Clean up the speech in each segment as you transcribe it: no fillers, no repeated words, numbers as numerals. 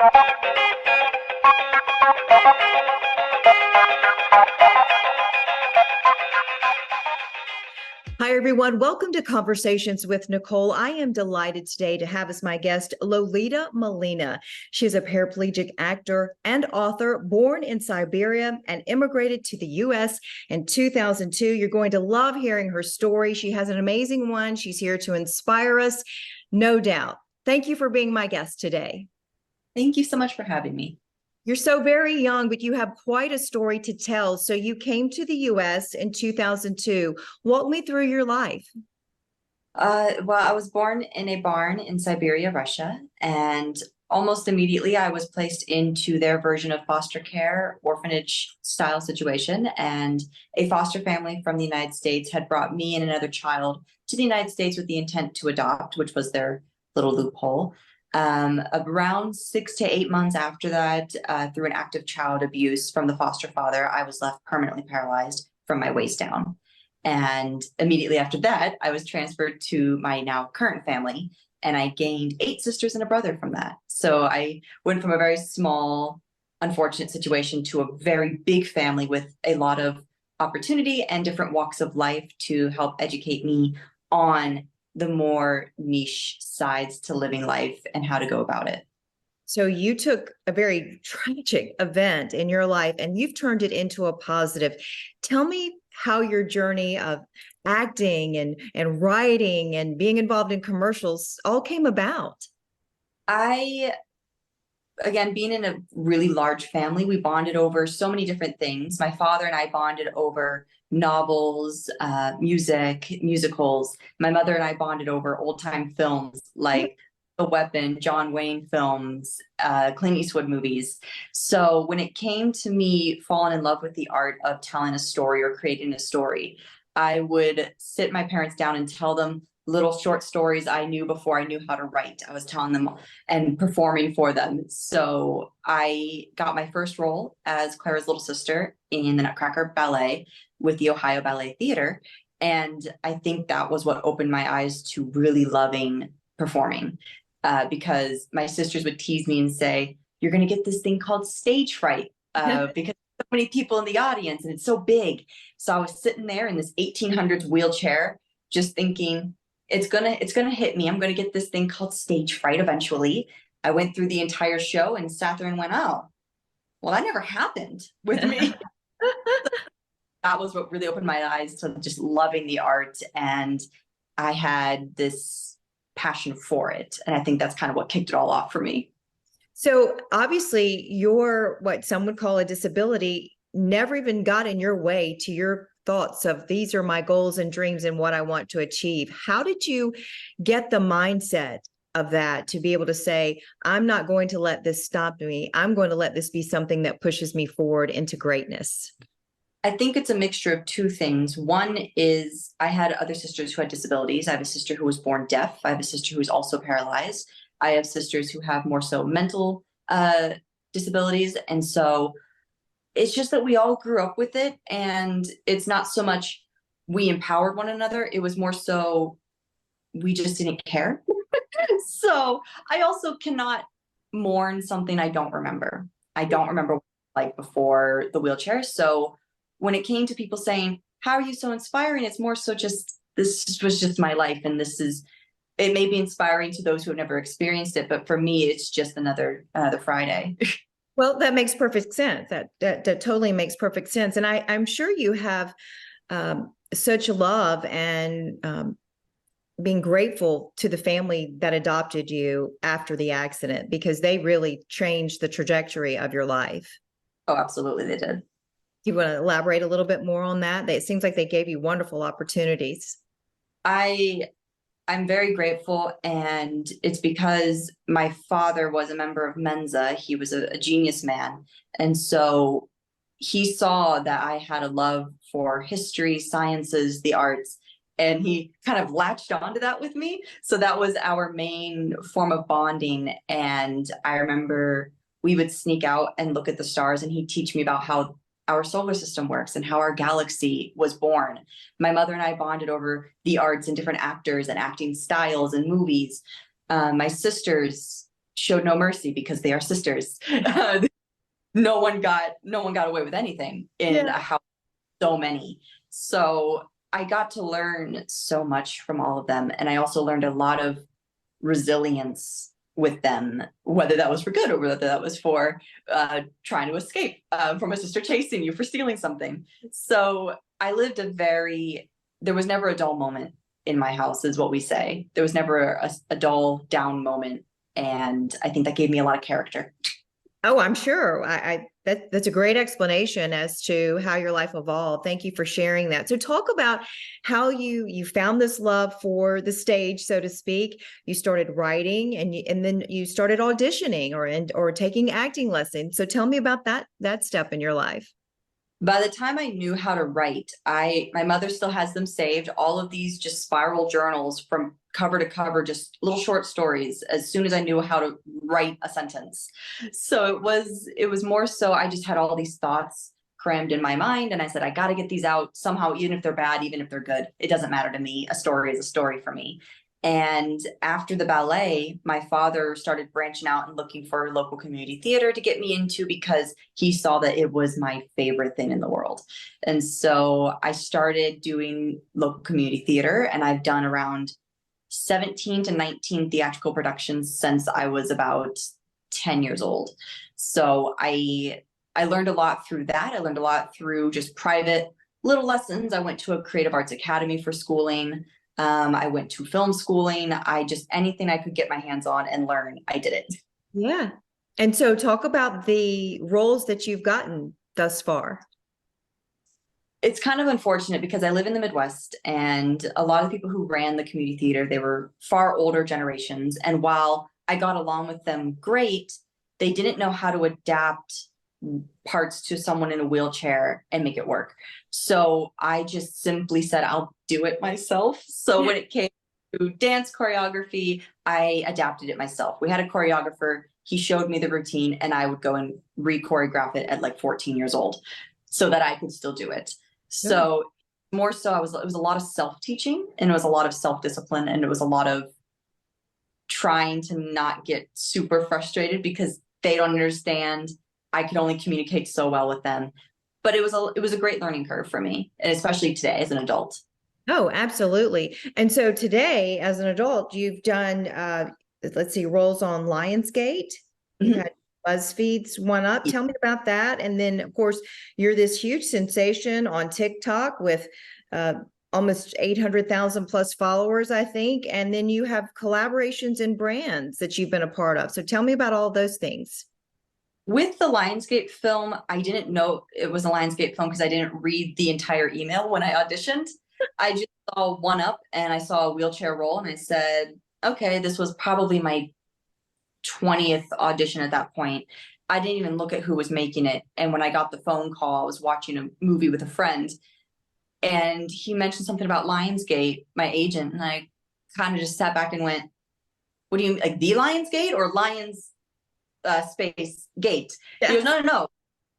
Hi, everyone. Welcome to Conversations with Nicole. I am delighted today to have as my guest Lolita Milena. She is a paraplegic actor and author born in Siberia and immigrated to the U.S. in 2002. You're going to love hearing her story. She has an amazing one. She's here to inspire us, no doubt. Thank you for being my guest today. Thank you so much for having me. You're so very young, but you have quite a story to tell. So you came to the U.S. in 2002. Walk me through your life. Well, I was born in a barn in Siberia, Russia, and almost immediately I was placed into their version of foster care, orphanage style situation. And a foster family from the United States had brought me and another child to the United States with the intent to adopt, which was their little loophole. Around 6 to 8 months after that, through an act of child abuse from the foster father, I was left permanently paralyzed from my waist down. And immediately after that, I was transferred to my now current family, and I gained 8 sisters and a brother from that. So I went from a very small, unfortunate situation to a very big family with a lot of opportunity and different walks of life to help educate me on the more niche sides to living life and how to go about it. So you took a very tragic event in your life and you've turned it into a positive. Tell me how your journey of acting and writing and being involved in commercials all came about. Again, being in a really large family, we bonded over so many different things. My father and I bonded over novels, music, musicals. My mother and I bonded over old time films like The Weapon, John Wayne films, Clint Eastwood movies. So when it came to me falling in love with the art of telling a story or creating a story, I would sit my parents down and tell them little short stories I knew before I knew how to write. I was telling them and performing for them. So I got my first role as Clara's little sister in the Nutcracker Ballet with the Ohio Ballet Theater. And I think that was what opened my eyes to really loving performing, because my sisters would tease me and say, you're going to get this thing called stage fright because so many people in the audience and it's so big. So I was sitting there in this 1800s wheelchair, just thinking, it's gonna hit me. I'm gonna get this thing called stage fright eventually. I went through the entire show and sat there and went, oh, well, that never happened with me. That was what really opened my eyes to just loving the art. And I had this passion for it. And I think that's kind of what kicked it all off for me. So obviously your, what some would call a disability, never even got in your way to your thoughts of these are my goals and dreams and what I want to achieve. How did you get the mindset of that to be able to say, I'm not going to let this stop me. I'm going to let this be something that pushes me forward into greatness? I think it's a mixture of two things. One is I had other sisters who had disabilities. I have a sister who was born deaf. I have a sister who is also paralyzed. I have sisters who have more so mental disabilities. And so it's just that we all grew up with it, and it's not so much we empowered one another. It was more so we just didn't care. So I also cannot mourn something I don't remember. I don't remember what it was like before the wheelchair. So when it came to people saying, how are you so inspiring? It's more so just, this was just my life. And it may be inspiring to those who have never experienced it, but for me, it's just another Friday. Well, that makes perfect sense. That totally makes perfect sense. And I'm sure you have such love and being grateful to the family that adopted you after the accident, because they really changed the trajectory of your life. Oh, absolutely, they did. Do you want to elaborate a little bit more on that? It seems like they gave you wonderful opportunities. I'm very grateful, and it's because my father was a member of Mensa. He was a genius man, and so he saw that I had a love for history, sciences, the arts, and he kind of latched onto that with me. So that was our main form of bonding. And I remember we would sneak out and look at the stars, and he'd teach me about how our solar system works and how our galaxy was born. My mother and I bonded over the arts and different actors and acting styles and movies. My sisters showed no mercy because they are sisters. No one got away with anything in Yeah. a house so many. So I got to learn so much from all of them. And I also learned a lot of resilience with them, whether that was for good or whether that was for trying to escape from a sister chasing you for stealing something. So I lived there was never a dull moment in my house, is what we say. There was never a dull down moment. And I think that gave me a lot of character. Oh, I'm sure. That's a great explanation as to how your life evolved. Thank you for sharing that. So talk about how you found this love for the stage, so to speak. You started writing and then you started auditioning or taking acting lessons. So tell me about that step in your life. By the time I knew how to write, my mother still has them saved, all of these just spiral journals from cover to cover, just little short stories, as soon as I knew how to write a sentence. So it was more so I just had all these thoughts crammed in my mind, and I said, I got to get these out somehow, even if they're bad, even if they're good. It doesn't matter to me. A story is a story for me. And after the ballet, my father started branching out and looking for local community theater to get me into because he saw that it was my favorite thing in the world. And so I started doing local community theater, and I've done around 17 to 19 theatrical productions since I was about 10 years old. So I learned a lot through that. I learned a lot through just private little lessons. I went to a creative arts academy for schooling. I went to film schooling. Anything I could get my hands on and learn, I did it. Yeah. And so talk about the roles that you've gotten thus far. It's kind of unfortunate because I live in the Midwest, and a lot of people who ran the community theater, they were far older generations. And while I got along with them great, they didn't know how to adapt parts to someone in a wheelchair and make it work. So I just simply said, I'll do it myself. So when it came to dance choreography, I adapted it myself. We had a choreographer. He showed me the routine, and I would go and re-choreograph it at like 14 years old so that I could still do it. So more so it was a lot of self-teaching, and it was a lot of self-discipline, and it was a lot of trying to not get super frustrated because they don't understand. I could only communicate so well with them. But it was a great learning curve for me, and especially today as an adult. Oh, absolutely. And so today, as an adult, you've done let's see, roles on Lionsgate. You Mhm. had BuzzFeed's One Up. Tell me about that. And then, of course, you're this huge sensation on TikTok with almost 800,000 plus followers, I think. And then you have collaborations and brands that you've been a part of. So tell me about all those things. With the Lionsgate film, I didn't know it was a Lionsgate film because I didn't read the entire email when I auditioned. I just saw One Up and I saw a wheelchair role, and I said, okay, this was probably my 20th audition at that point. I didn't even look at who was making it. And when I got the phone call, I was watching a movie with a friend, and he mentioned something about Lionsgate, my agent, and I kind of just sat back and went, what do you mean, like the Lionsgate or Lions space gate? Yeah. He goes, no,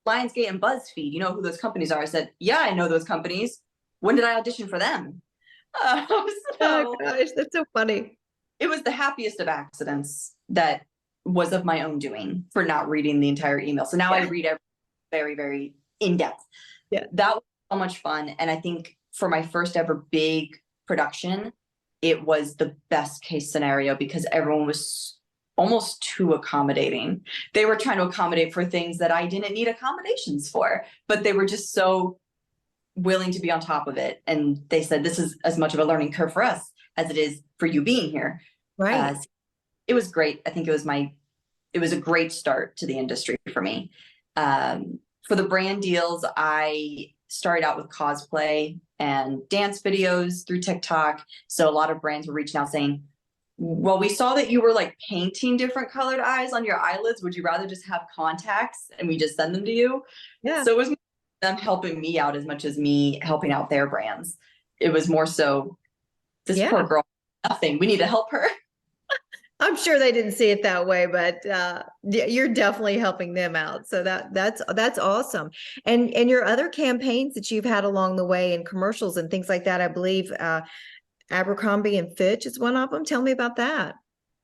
Lionsgate and BuzzFeed. You know who those companies are? I said, yeah, I know those companies. When did I audition for them? Oh So gosh, that's so funny. it was the happiest of accidents that was of my own doing for not reading the entire email. So now I read every very, very in depth. Yeah. That was so much fun. And I think for my first ever big production, it was the best case scenario because everyone was almost too accommodating. They were trying to accommodate for things that I didn't need accommodations for, but they were just so willing to be on top of it. And they said, this is as much of a learning curve for us as it is for you being here. Right. It was great. I think it was a great start to the industry for me. For the brand deals, I started out with cosplay and dance videos through TikTok. So a lot of brands were reaching out saying, well, we saw that you were like painting different colored eyes on your eyelids. Would you rather just have contacts and we just send them to you? Yeah. So it was them helping me out as much as me helping out their brands. It was more so, this poor girl, nothing. We need to help her. I'm sure they didn't see it that way, but you're definitely helping them out. So that's awesome. And your other campaigns that you've had along the way and commercials and things like that, I believe Abercrombie and Fitch is one of them. Tell me about that.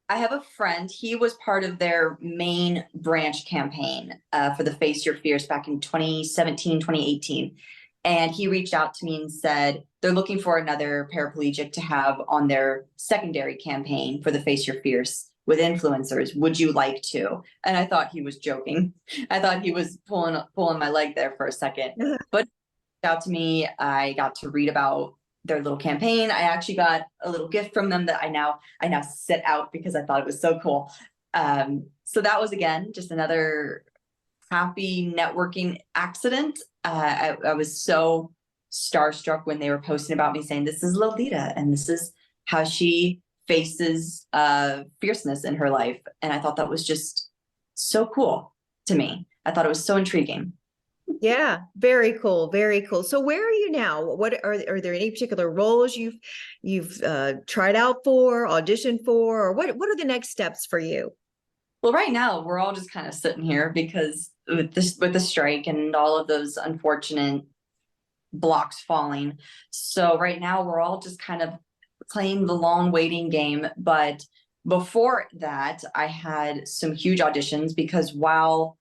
I have a friend, he was part of their main branch campaign for the Face Your Fears back in 2017, 2018. And he reached out to me and said, they're looking for another paraplegic to have on their secondary campaign for the Face Your Fears with influencers. Would you like to? And I thought he was joking. I thought he was pulling my leg there for a second. But out to me, I got to read about their little campaign. I actually got a little gift from them that I now set out because I thought it was so cool. So that was, again, just another happy networking accident. I was so starstruck when they were posting about me, saying this is Lolita and this is how she faces fierceness in her life. And I thought that was just so cool to me. I thought it was so intriguing. Yeah, very cool, very cool. So where are you now? What are there any particular roles you've tried out for, auditioned for, or what are the next steps for you? Well, right now we're all just kind of sitting here because with the strike and all of those unfortunate blocks falling. So right now we're all just kind of playing the long waiting game. But before that, I had some huge auditions because while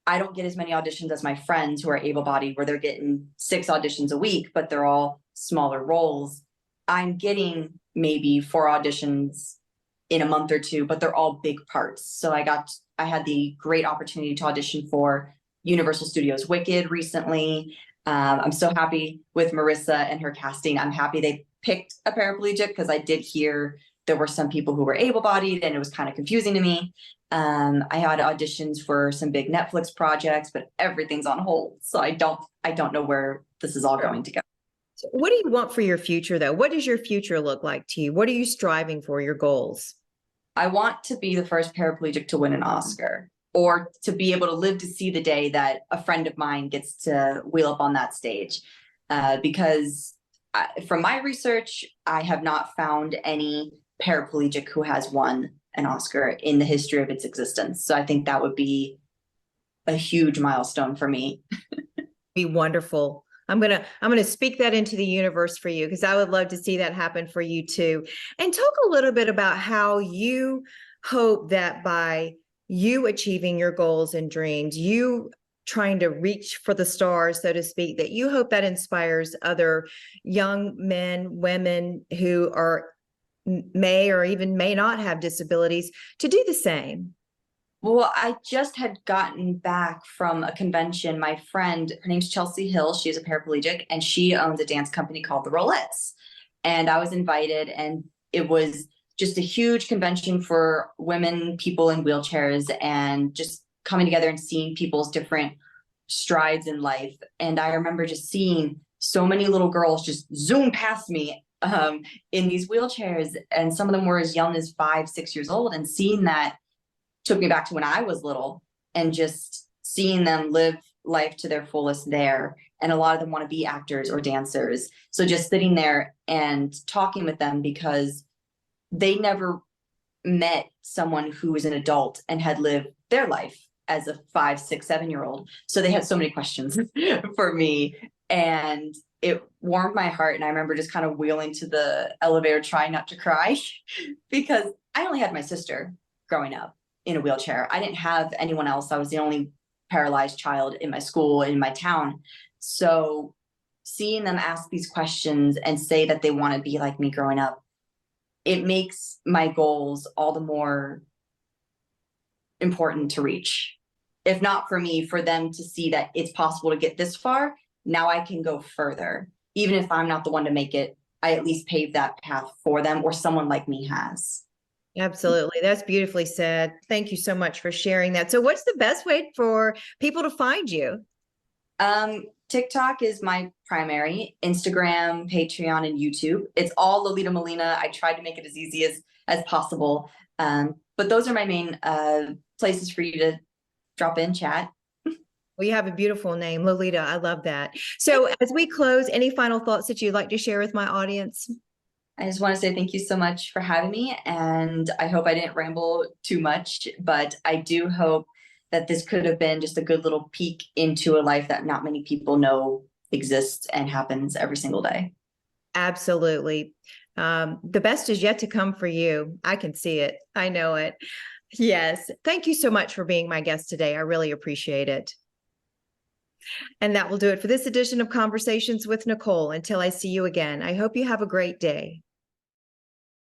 I don't get as many auditions as my friends who are able-bodied, where they're getting 6 auditions a week, but they're all smaller roles. I'm getting maybe 4 auditions in a month or 2, but they're all big parts. So I had the great opportunity to audition for Universal Studios Wicked recently. I'm so happy with Marissa and her casting. I'm happy they picked a paraplegic because I did hear there were some people who were able-bodied and it was kind of confusing to me. I had auditions for some big Netflix projects, but everything's on hold. So I don't know where this is all going to go. So what do you want for your future, though? What does your future look like to you? What are you striving for, your goals? I want to be the first paraplegic to win an Oscar, or to be able to live to see the day that a friend of mine gets to wheel up on that stage. Because from my research, I have not found any paraplegic who has won an Oscar in the history of its existence. So I think that would be a huge milestone for me. Be wonderful. I'm gonna speak that into the universe for you because I would love to see that happen for you too. And talk a little bit about how you hope that by you achieving your goals and dreams, you trying to reach for the stars, so to speak, that you hope that inspires other young men, women who are may or even may not have disabilities to do the same. Well, I just had gotten back from a convention. My friend, her name's Chelsea Hill. She's a paraplegic and she owns a dance company called the Rolettes. And I was invited, and it was just a huge convention for women, people in wheelchairs, and just coming together and seeing people's different strides in life. And I remember just seeing so many little girls just zoom past me in these wheelchairs. And some of them were as young as 5, 6 years old. And seeing that took me back to when I was little, and just seeing them live life to their fullest there. And a lot of them want to be actors or dancers. So just sitting there and talking with them, because they never met someone who was an adult and had lived their life as a 5, 6, 7-year-old. So they had so many questions for me, and it warmed my heart. And I remember just kind of wheeling to the elevator, trying not to cry because I only had my sister growing up in a wheelchair. I didn't have anyone else. I was the only paralyzed child in my school, in my town. So seeing them ask these questions and say that they want to be like me growing up, it makes my goals all the more important to reach. If not for me, for them to see that it's possible to get this far, now I can go further. Even if I'm not the one to make it, I at least paved that path for them, or someone like me has. Absolutely. That's beautifully said. Thank you so much for sharing that. So what's the best way for people to find you? TikTok is my primary, Instagram, Patreon, and YouTube. It's all Lolita Milena. I tried to make it as easy as possible. But those are my main places for you to drop in, chat. Well, you have a beautiful name, Lolita. I love that. So as we close, any final thoughts that you'd like to share with my audience? I just want to say thank you so much for having me, and I hope I didn't ramble too much, but I do hope that this could have been just a good little peek into a life that not many people know exists and happens every single day. Absolutely. The best is yet to come for you. I can see it. I know it. Yes. Thank you so much for being my guest today. I really appreciate it. And that will do it for this edition of Conversations with Nicole. Until I see you again, I hope you have a great day.